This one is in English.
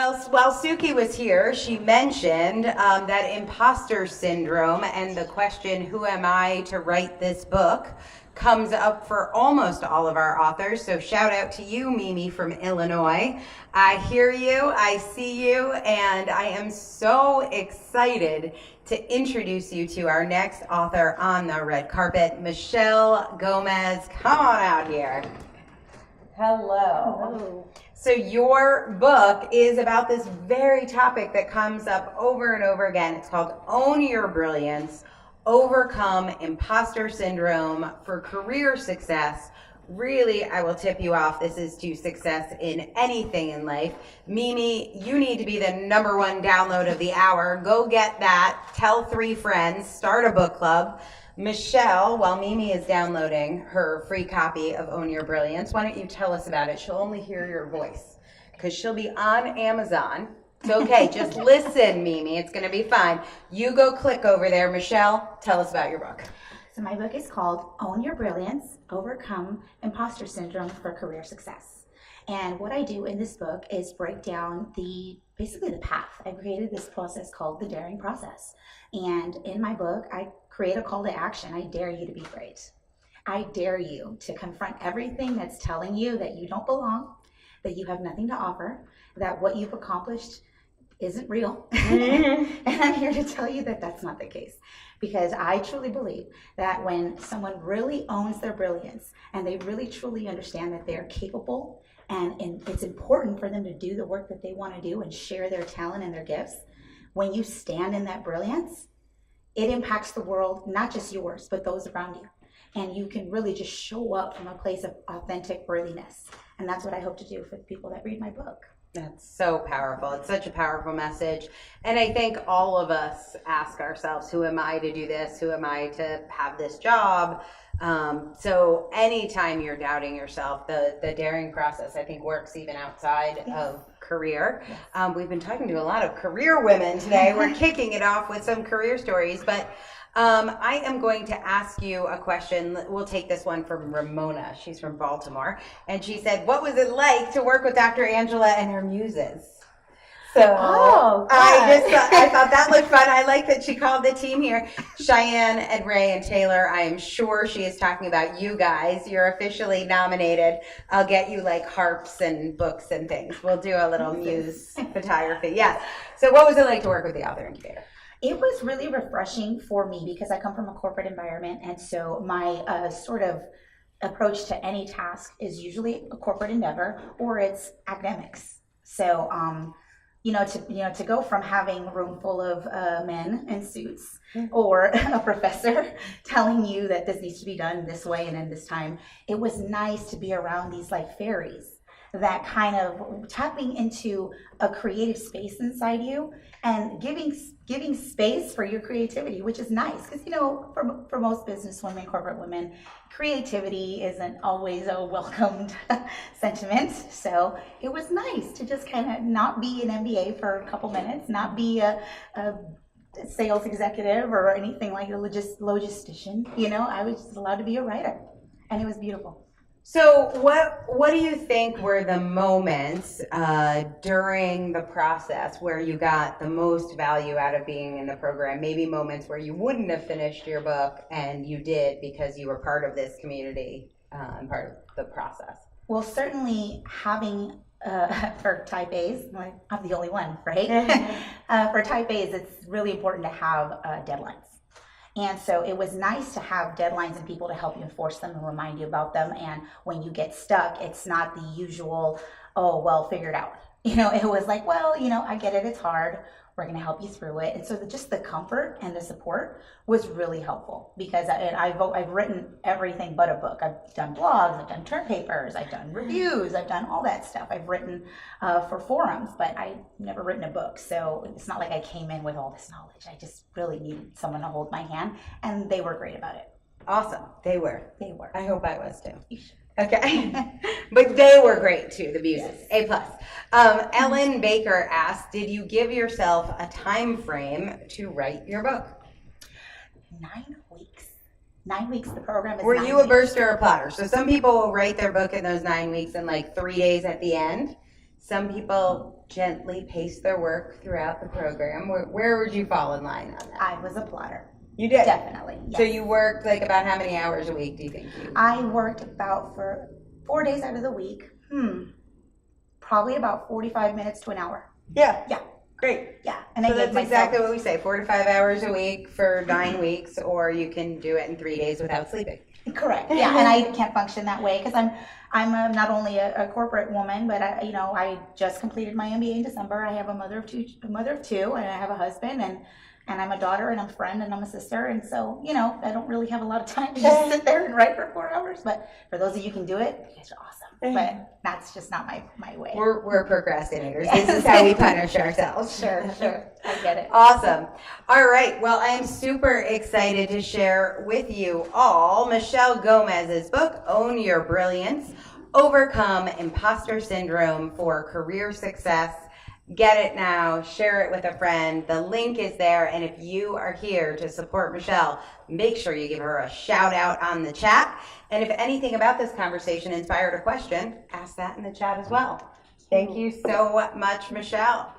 Well, while Suki was here, she mentioned that imposter syndrome and the question, who am I to write this book, comes up for almost all of our authors. So shout out to you, Mimi from Illinois. I hear you, I see you, and I am so excited to introduce you to our next author on the red carpet, Michelle Gomez. Come on out here. Hello. Hello. So your book is about this very topic that comes up over and over again. It's called Own Your Brilliance, Overcome Impostor Syndrome for Career Success. Really, I will tip you off, this is to success in anything in life. Mimi, you need to be the #1 download of the hour. Go get that, tell 3 friends, start a book club. Michelle, while Mimi is downloading her free copy of Own Your Brilliance, why don't you tell us about it? She'll only hear your voice because she'll be on Amazon. It's okay, just listen, Mimi. It's going to be fine. You go click over there. Michelle, tell us about your book. So my book is called Own Your Brilliance, Overcome Impostor Syndrome for Career Success. And what I do in this book is break down basically the path. I created this process called the daring process. And in my book, I create a call to action. I dare you to be great. I dare you to confront everything that's telling you that you don't belong, that you have nothing to offer, that what you've accomplished isn't real. And I'm here to tell you that that's not the case. Because I truly believe that when someone really owns their brilliance and they really truly understand that they're capable and it's important for them to do the work that they want to do and share their talent and their gifts, when you stand in that brilliance, it impacts the world, not just yours, but those around you. And you can really just show up from a place of authentic worthiness. And that's what I hope to do for the people that read my book. That's so powerful. It's such a powerful message. And I think all of us ask ourselves, who am I to do this? Who am I to have this job? So anytime you're doubting yourself, the daring process, I think, works even outside of career. We've been talking to a lot of career women today. We're kicking it off with some career stories, but I am going to ask you a question. We'll take this one from Ramona. She's from Baltimore. And she said, what was it like to work with Dr. Angela and her muses? So I thought that looked fun. I like that she called the team here. Cheyenne and Ray and Taylor, I am sure she is talking about you guys. You're officially nominated. I'll get you like harps and books and things. We'll do a little muse photography. Yes. So what was it like to work with the Author Incubator? It was really refreshing for me because I come from a corporate environment. And so my sort of approach to any task is usually a corporate endeavor or it's academics. So, to go from having a room full of men in suits or a professor telling you that this needs to be done this way and in this time, it was nice to be around these like fairies that kind of tapping into a creative space inside you and giving space for your creativity, which is nice because for most businesswomen, corporate women, creativity isn't always a welcomed sentiment. So it was nice to just kind of not be an MBA for a couple minutes, not be a sales executive or anything like a logistician. I was just allowed to be a writer, and it was beautiful. So what do you think were the moments during the process where you got the most value out of being in the program? Maybe moments where you wouldn't have finished your book and you did because you were part of this community and part of the process. Well, certainly having, for type A's, I'm the only one, right? For type A's, it's really important to have deadlines. And so it was nice to have deadlines and people to help you enforce them and remind you about them. And when you get stuck, it's not the usual, figure it out. It was like, I get it, it's hard. We're going to help you through it. And so just the comfort and the support was really helpful because I've written everything but a book. I've done blogs, I've done term papers, I've done reviews, I've done all that stuff. I've written for forums, but I've never written a book. So it's not like I came in with all this knowledge. I just really needed someone to hold my hand, and they were great about it. Awesome. They were. I hope I was too. You should. Okay. But they were great too, the muses. Yes. A+. Ellen Baker asked, did you give yourself a time frame to write your book? 9 weeks. 9 weeks, the program is Were 9 you weeks. a burster or a plotter? So some people will write their book in those 9 weeks in like 3 days at the end. Some people gently pace their work throughout the program. Where would you fall in line on that? I was a plotter. You did? Definitely. Yes. So you worked like about how many hours a week do you think you? I worked about for 4 days out of the week. Probably about 45 minutes to an hour. Yeah. Yeah. Great. Yeah. And So I that's gave myself, exactly what we say, 4 to 5 hours a week for 9 weeks, or you can do it in 3 days without sleeping. correct. Yeah. And I can't function that way because I'm not only a corporate woman, but I just completed my MBA in December. I have a mother of two, and I have a husband, and I'm a daughter, and I'm a friend, and I'm a sister, and so I don't really have a lot of time to just sit there and write for 4 hours. But for those of you who can do it, you guys are awesome. But that's just not my way. We're procrastinators. This is how we punish ourselves. Sure, I get it. Awesome. All right. Well, I'm super excited to share with you all Michelle Gomez's book, Own Your Brilliance, Overcome Impostor Syndrome for Career Success. Get it now. Share it with a friend. The link is there. And if you are here to support Michelle, make sure you give her a shout out on the chat. And if anything about this conversation inspired a question, ask that in the chat as well. Thank you so much, Michelle.